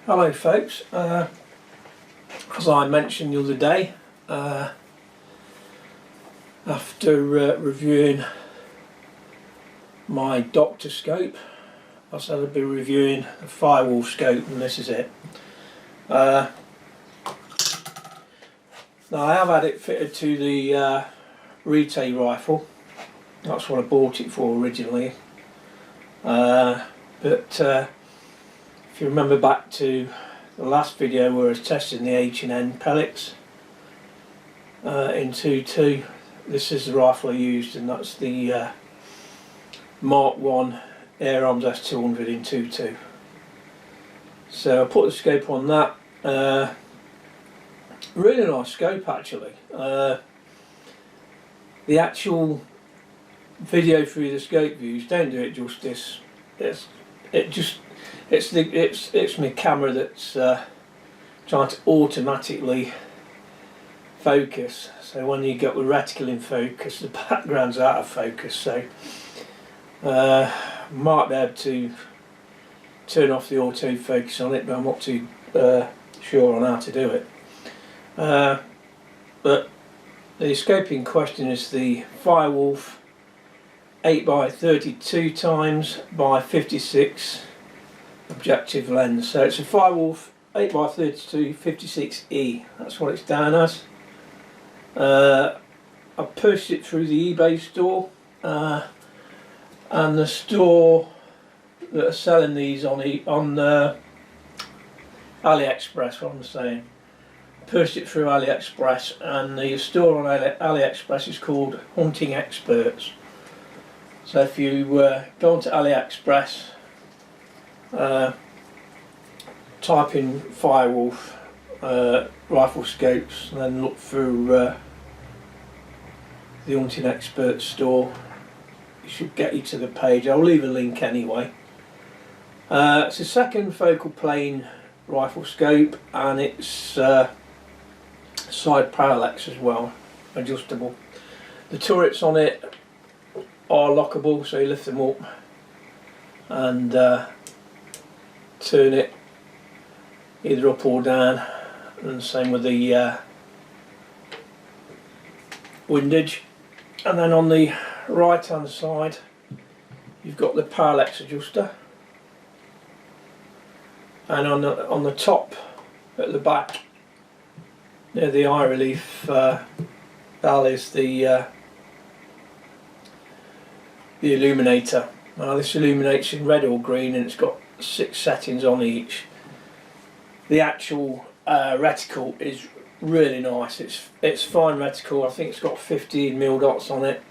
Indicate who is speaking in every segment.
Speaker 1: Hello folks, as I mentioned the other day, after reviewing my Doctor scope, I said I'd be reviewing the Firewolf scope, and this is it. Now I have had it fitted to the Retail rifle. That's what I bought it for originally, but if you remember back to the last video where I was testing the H&N pellets in 2.2, this is the rifle I used, and that's the Mark 1 Air Arms S200 in 2.2. So I put the scope on that. Really nice scope actually. The actual video through the scope views don't do it justice. It's my camera that's trying to automatically focus. So when you got the reticle in focus, the background's out of focus. So might be able to turn off the autofocus on it, but I'm not too sure on how to do it. But the scope in question is the Firewolf 8x32 times by 56 objective lens. So it's a Firewolf 8x32 56E, that's what it's down as. I purchased it through the eBay store, and the store that are selling these on AliExpress, what I'm saying. I purchased it through AliExpress, and the store on AliExpress is called Hunting Experts. So if you go onto AliExpress, type in Firewolf rifle scopes, and then look through the Hunting Expert store. It should get you to the page. I'll leave a link anyway. It's a second focal plane rifle scope, and it's side parallax as well, adjustable. The turrets on it are lockable, so you lift them up and turn it either up or down, and same with the windage. And then on the right hand side you've got the parallax adjuster, and on the top at the back near the eye relief valve is the illuminator. Now this illuminates in red or green, and it's got 6 settings on each. The actual reticle is really nice. It's fine reticle. I think it's got 15mm dots on it.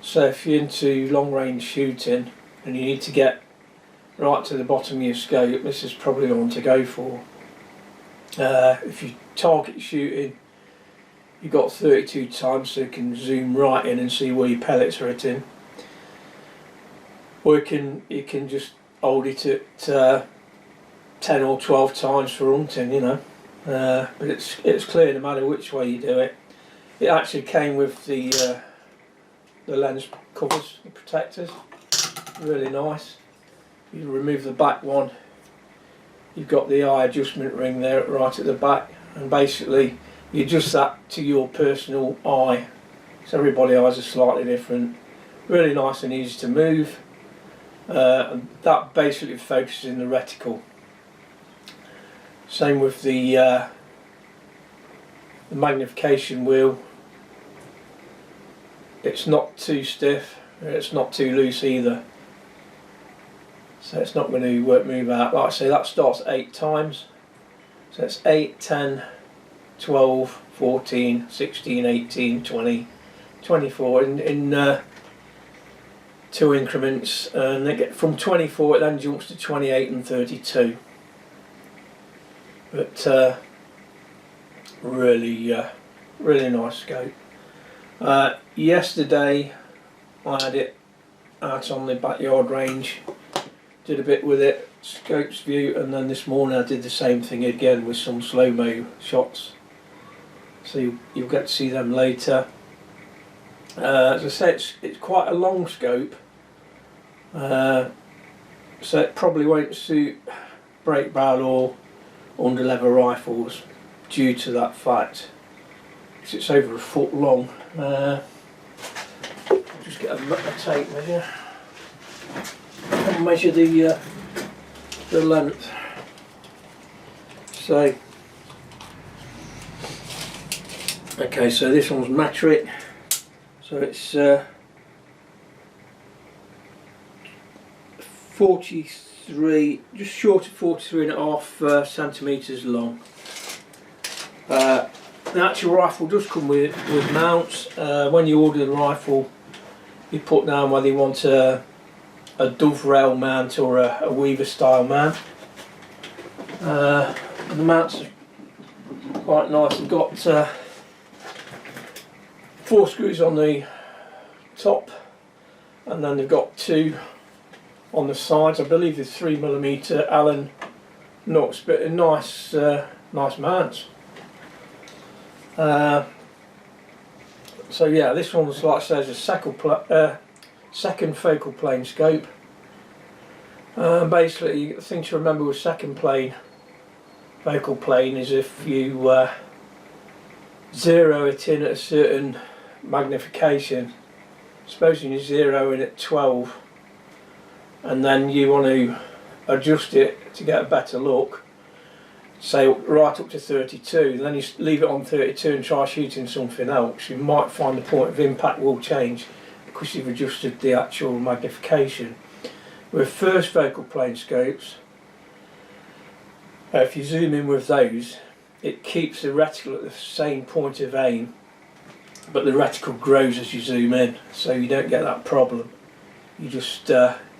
Speaker 1: So if you're into long range shooting and you need to get right to the bottom of your scope, this is probably the one to go for. If you target shooting, you've got 32 times, so you can zoom right in and see where your pellets are hitting. Or you can just hold it at 10 or 12 times for hunting, you know. But it's clear no matter which way you do it. It actually came with the lens covers, the protectors, really nice. You remove the back one, you've got the eye adjustment ring there right at the back, and basically you adjust that to your personal eye. So everybody's eyes are slightly different. Really nice and easy to move. And that basically focuses in the reticle. Same with the magnification wheel. It's not too stiff, it's not too loose either, so it's not going to move out. Like I say, that starts 8 times, so it's 8, 10, 12, 14, 16, 18, 20, 24 in 2 increments, and they get from 24 it then jumps to 28 and 32. But really nice scope. Yesterday I had it out on the backyard range, did a bit with it, scopes view, and then this morning I did the same thing again with some slow-mo shots. So you'll get to see them later. As I say, it's quite a long scope, so it probably won't suit break barrel or underlever rifles due to that fact, because it's over a foot long. I'll just get a tape measure and measure the length. So, okay, so this one's metric, so it's 43, just short of 43.5 centimetres long. The actual rifle does come with mounts. When you order the rifle, you put down whether you want a doverail mount or a Weaver style mount. The mounts are quite nice. They've got 4 screws on the top, and then they've got 2 on the sides. I believe they're 3mm Allen nuts, but a nice mounts. So yeah, this one's, like I say, is a second focal plane scope. Basically, the thing to remember with second plane focal plane is if you zero it in at a certain magnification, supposing you zero in at 12, and then you want to adjust it to get a better look, say right up to 32, then you leave it on 32 and try shooting something else, you might find the point of impact will change because you've adjusted the actual magnification. With first focal plane scopes, if you zoom in with those, it keeps the reticle at the same point of aim, but the reticle grows as you zoom in, so you don't get that problem. You just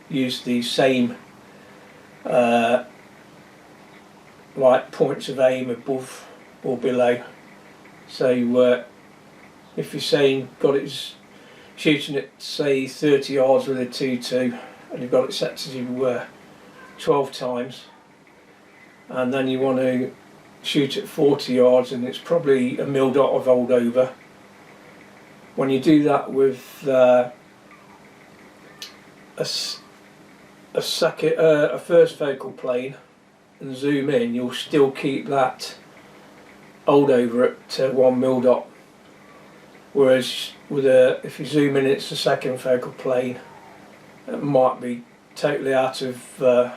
Speaker 1: use the same like points of aim above or below. So if you're saying got it shooting at say 30 yards with a 2.2 and you've got it set to 12 times, and then you want to shoot at 40 yards and it's probably a mil dot of old over. When you do that with a first focal plane and zoom in, you'll still keep that old over at 1 mil dot. Whereas with if you zoom in, it's the second focal plane, it might be totally out of the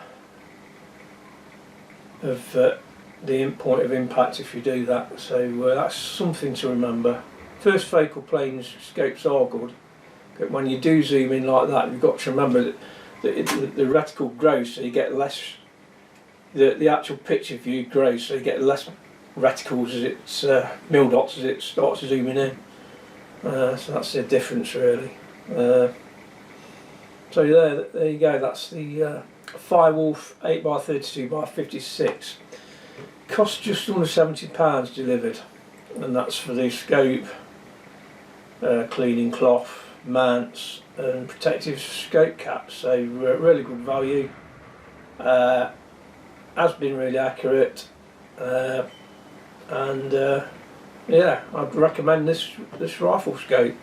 Speaker 1: point of impact if you do that. So that's something to remember. First focal plane scopes are good, but when you do zoom in like that, you've got to remember that the reticle grows, so you get less. The actual picture view grows, so you get less reticles as it's mil dots as it starts zooming in. So that's the difference really. So there you go. That's the Firewolf 8x32x56. Costs just under £70 delivered, and that's for the scope, cleaning cloth, mounts and protective scope caps. So really good value. Has been really accurate, and yeah, I'd recommend this rifle scope.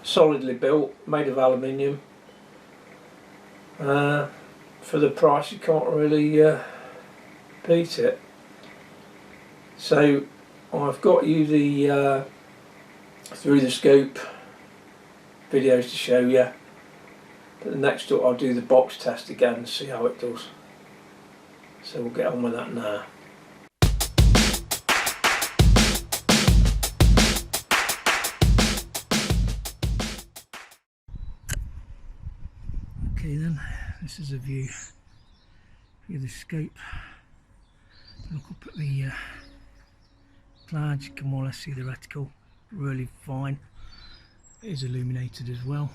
Speaker 1: Solidly built, made of aluminium. For the price, you can't really beat it. So I've got you the through the scope videos to show you, but next up I'll do the box test again and see how it does. So we'll get on with that now. Okay then, this is a view of the scope. Look up at the clouds, you can more or less see the reticle, really fine. It is illuminated as well.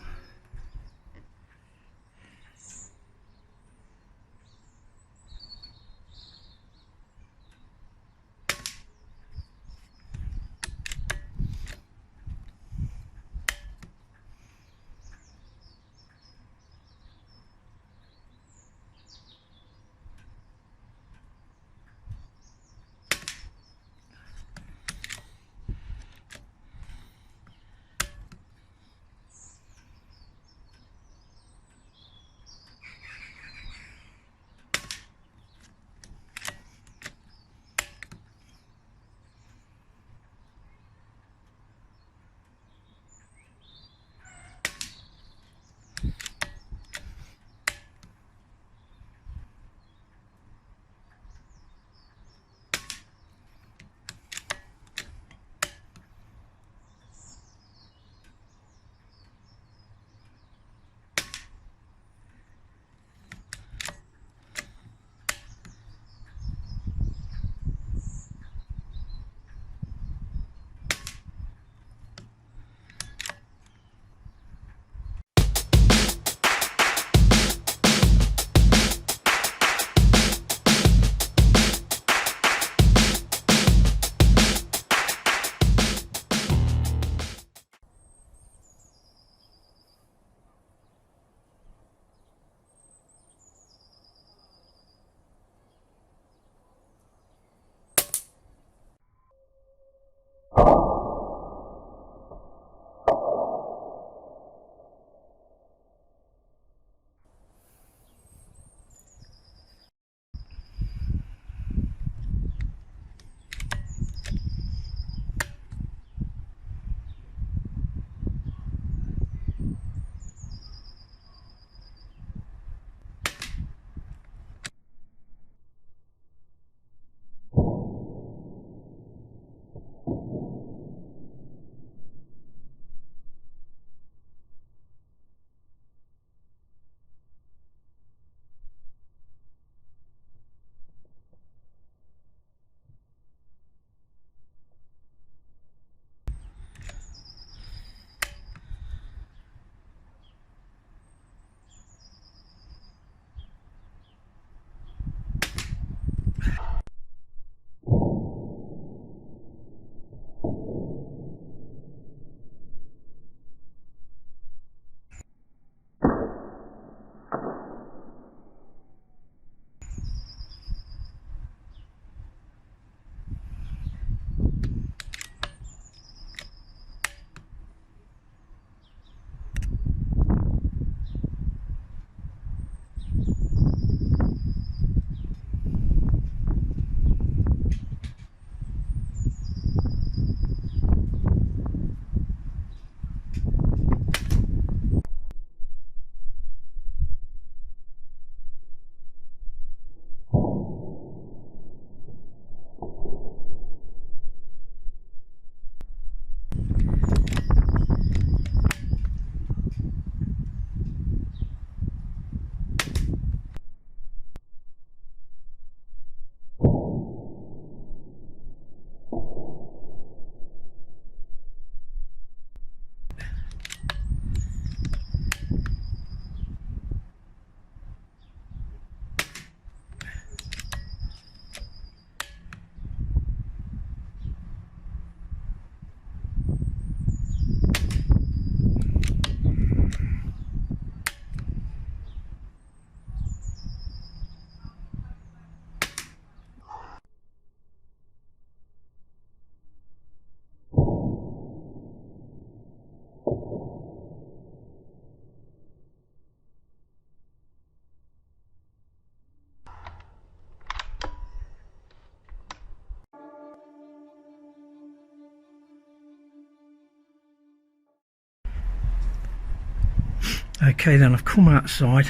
Speaker 1: Okay then, I've come outside.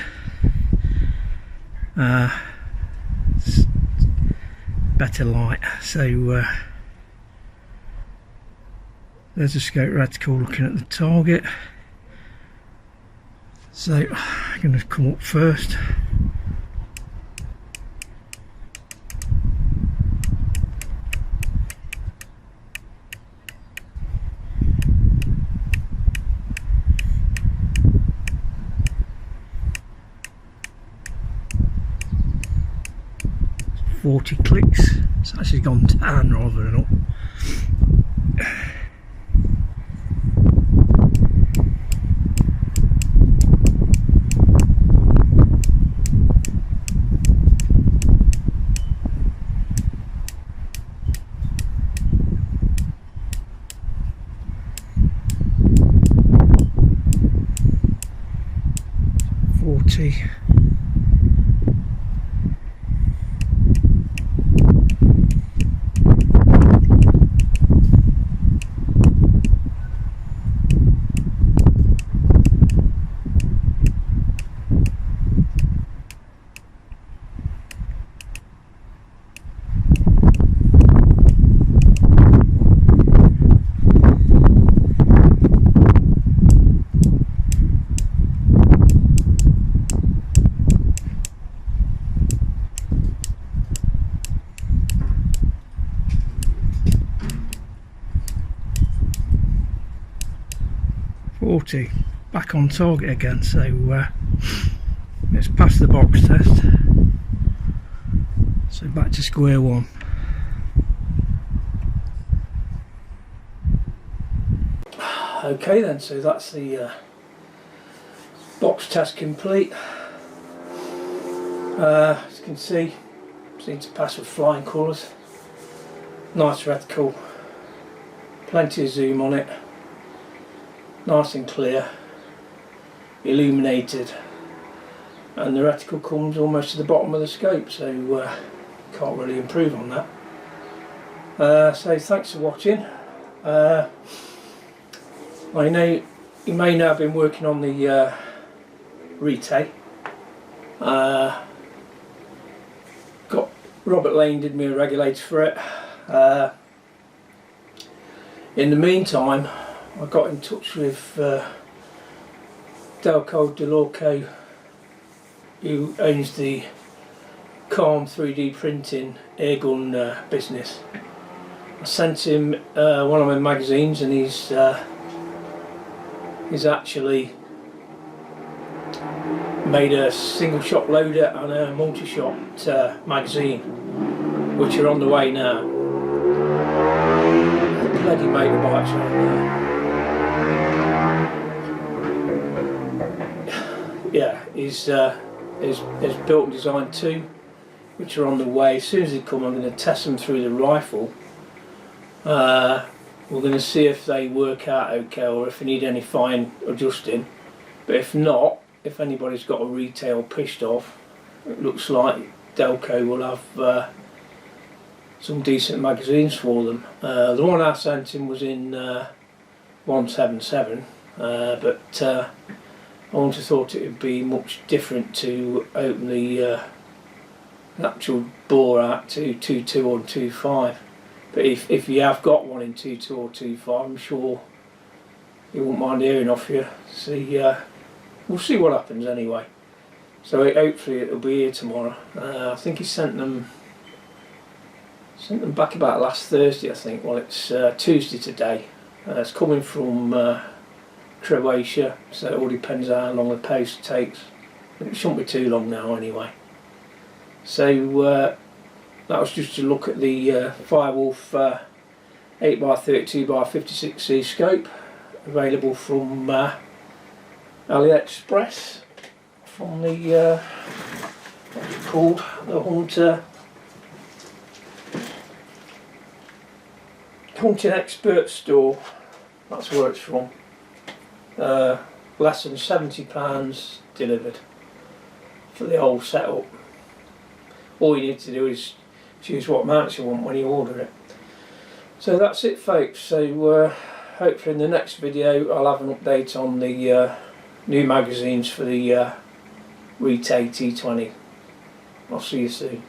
Speaker 1: It's better light, so there's a scope reticle looking at the target. So I'm going to come up first. "40 clicks." It's actually gone down rather than up. Back on target again, so it's past the box test, so back to square one. Okay then, so that's the box test complete. As you can see, seems to pass with flying colours. Nice reticle, plenty of zoom on it, nice and clear, illuminated, and the reticle comes almost to the bottom of the scope, so can't really improve on that. So thanks for watching. I know you may now have been working on the Retay. Got Robert Lane did me a regulator for it. In the meantime, I got in touch with Delco Delorco, who owns the Calm 3D printing airgun business. I sent him one of my magazines, and he's actually made a single shot loader and a multi-shot magazine, which are on the way now. Bloody motorbikes right now. Yeah, he's built and designed two, which are on the way. As soon as they come, I'm going to test them through the rifle. We're going to see if they work out okay, or if they need any fine adjusting. But if not, if anybody's got a retail pissed off, it looks like Delco will have some decent magazines for them. The one I sent him was in 177, but I wouldn't have thought it would be much different to open the actual bore out to 2.2 or 2.5. But if you have got one in 2.2 or 2.5, I'm sure you won't mind hearing off you. See, we'll see what happens anyway. So hopefully it'll be here tomorrow. I think he sent them back about last Thursday, I think. Well, it's Tuesday today. It's coming from Croatia, so it all depends how long the post takes. It shouldn't be too long now anyway. So that was just to look at the Firewolf 8x32x56C scope, available from AliExpress, from the what's it called, the Hunting Expert store. That's where it's from. Less than £70 delivered for the whole setup. All you need to do is choose what mounts you want when you order it. So that's it, folks. So hopefully in the next video I'll have an update on the new magazines for the Retake T20. I'll see you soon.